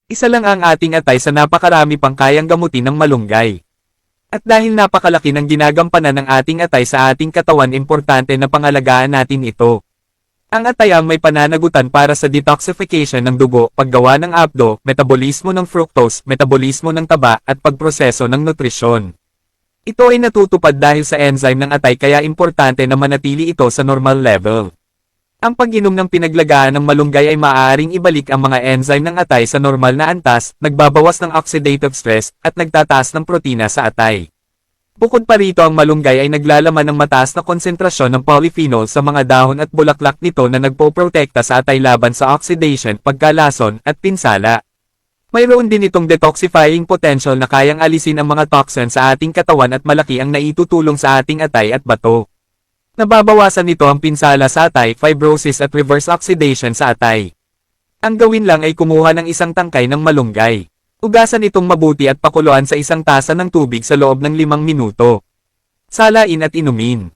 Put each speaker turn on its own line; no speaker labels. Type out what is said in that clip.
Isa lang ang ating atay sa napakarami pang kayang gamutin ng malunggay. At dahil napakalaki ng ginagampanan ng ating atay sa ating katawan, importante na pangalagaan natin ito. Ang atay ang may pananagutan para sa detoxification ng dugo, paggawa ng apdo, metabolismo ng fructose, metabolismo ng taba, at pagproseso ng nutrisyon. Ito ay natutupad dahil sa enzyme ng atay, kaya importante na manatili ito sa normal level. Ang pag-inom ng pinaglagaan ng malunggay ay maaaring ibalik ang mga enzyme ng atay sa normal na antas, nagbabawas ng oxidative stress, at nagtataas ng protina sa atay. Bukod pa rito, ang malunggay ay naglalaman ng mataas na konsentrasyon ng polyphenol sa mga dahon at bulaklak nito na nagpoprotekta sa atay laban sa oxidation, pagkalason, at pinsala. Mayroon din itong detoxifying potential na kayang alisin ang mga toxin sa ating katawan at malaki ang naitutulong sa ating atay at bato. Nababawasan nito ang pinsala sa atay, fibrosis at reverse oxidation sa atay. Ang gawin lang ay kumuha ng isang tangkay ng malunggay. Ugasan itong mabuti at pakuluan sa isang tasa ng tubig sa loob ng 5 minuto. Salain at inumin.